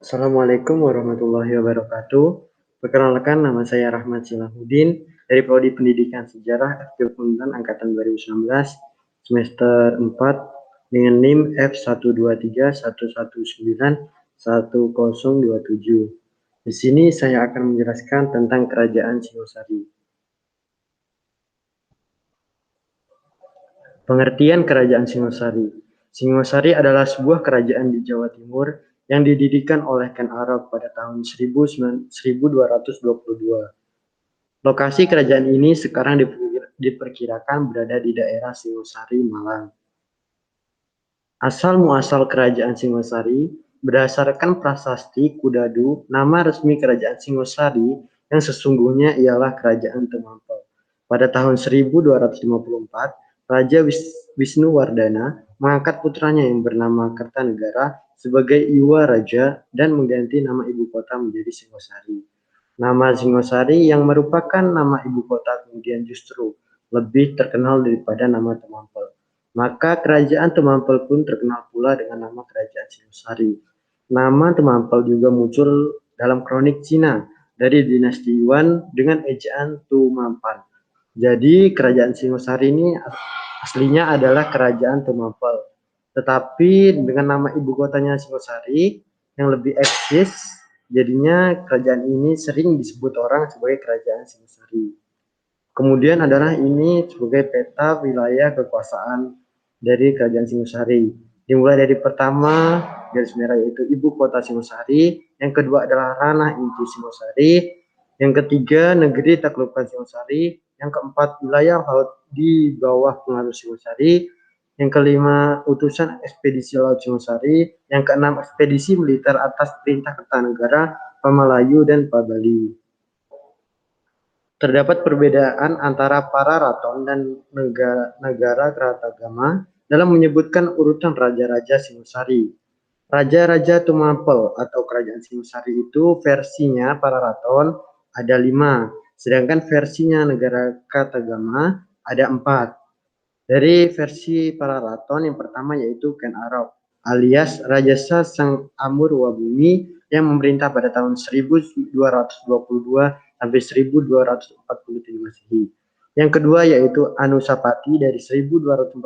Assalamualaikum warahmatullahi wabarakatuh. Perkenalkan, nama saya Rahmat Silahuddin dari Prodi Pendidikan Sejarah FKIP Undan Angkatan 2019 semester 4 dengan NIM F12311911027. Di sini saya akan menjelaskan tentang Kerajaan Singosari. Pengertian Kerajaan Singosari. Singosari adalah sebuah kerajaan di Jawa Timur yang didirikan oleh Ken Arok pada tahun 1222. Lokasi kerajaan ini sekarang diperkirakan berada di daerah Singosari, Malang. Asal-muasal Kerajaan Singosari berdasarkan prasasti Kudadu, nama resmi Kerajaan Singosari yang sesungguhnya ialah Kerajaan Temampel. Pada tahun 1254, Raja Wisnuwardana mengangkat putranya yang bernama Kertanegara sebagai Iwa Raja dan mengganti nama ibu kota menjadi Singosari. Nama Singosari yang merupakan nama ibu kota kemudian justru lebih terkenal daripada nama Temampel. Maka kerajaan Temampel pun terkenal pula dengan nama Kerajaan Singosari. Nama Temampel juga muncul dalam kronik Cina dari dinasti Yuan dengan ejaan Tumampan. Jadi kerajaan Singosari ini aslinya adalah Kerajaan Temampel. Tetapi dengan nama ibu kotanya Singosari yang lebih eksis, jadinya kerajaan ini sering disebut orang sebagai Kerajaan Singosari. Kemudian adalah ini sebagai peta wilayah kekuasaan dari Kerajaan Singosari. Dimulai dari pertama garis merah yaitu ibu kota Singosari, yang kedua adalah ranah inti Singosari, yang ketiga negeri taklukkan Singosari, yang keempat wilayah laut di bawah pengaruh Singosari, yang kelima utusan ekspedisi laut Singosari, yang keenam ekspedisi militer atas perintah Kertanegara, Pamalayu dan Pabali. Terdapat perbedaan antara para raton dan negara Kratagama dalam menyebutkan urutan raja-raja Singosari. Raja-raja Tumapel atau Kerajaan Singosari itu versinya para raton ada 5, sedangkan versinya negara Kratagama ada 4. Dari versi para raton yang pertama yaitu Ken Arok alias Rajasa Sang Amurwabumi yang memerintah pada tahun 1222 sampai 1243 Masehi. Yang kedua yaitu Anusapati dari 1247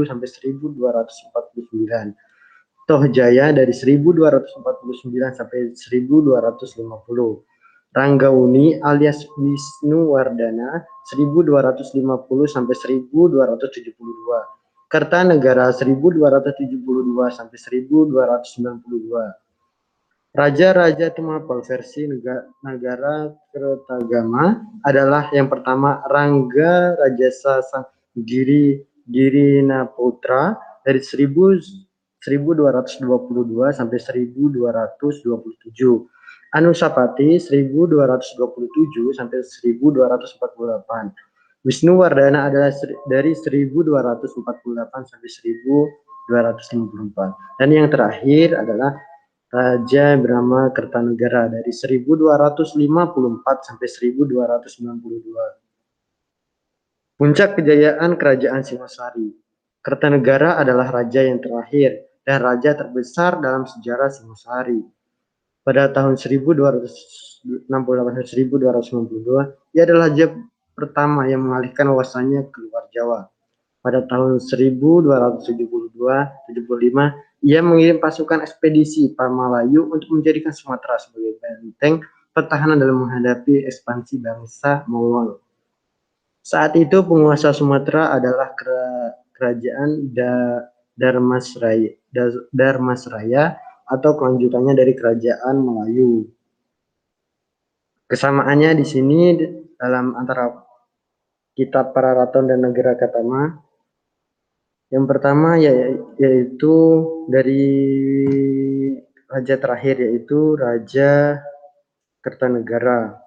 sampai 1249. Tohjaya dari 1249 sampai 1250. Ranggauni alias Wisnuwardana 1250 sampai 1272. Kertanegara 1272 sampai 1292. Raja-raja Tumapel versi negara Kertagama adalah yang pertama Rangga Rajasa Sang Girinaputra dari 1222 sampai 1227. Anusapati 1227 sampai 1248. Wisnuwardana adalah dari 1248 sampai 1254. Dan yang terakhir adalah Raja bernama Kertanegara dari 1254 sampai 1292. Puncak kejayaan Kerajaan Singosari. Kertanegara adalah raja yang terakhir dan raja terbesar dalam sejarah Singosari. Pada tahun 1268-1292, ia adalah raja pertama yang mengalihkan wawasannya ke luar Jawa. Pada tahun 1272-75, ia mengirim pasukan ekspedisi Pamalayu untuk menjadikan Sumatera sebagai benteng pertahanan dalam menghadapi ekspansi bangsa Mongol. Saat itu penguasa Sumatera adalah kerajaan Darmasraya atau kelanjutannya dari kerajaan Melayu. Kesamaannya di sini dalam antara kitab para raton dan negara Katama. Yang pertama yaitu dari raja terakhir yaitu Raja Kertanegara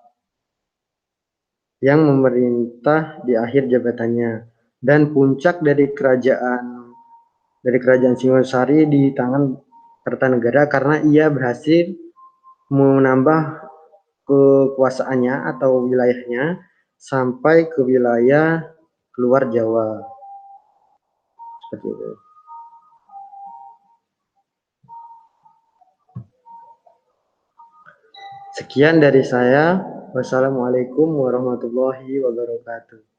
yang memerintah di akhir jabatannya, dan puncak dari kerajaan Singosari di tangan Kertanegara karena ia berhasil menambah kekuasaannya atau wilayahnya sampai ke wilayah keluar Jawa. Seperti itu. Sekian dari saya. Wassalamualaikum warahmatullahi wabarakatuh.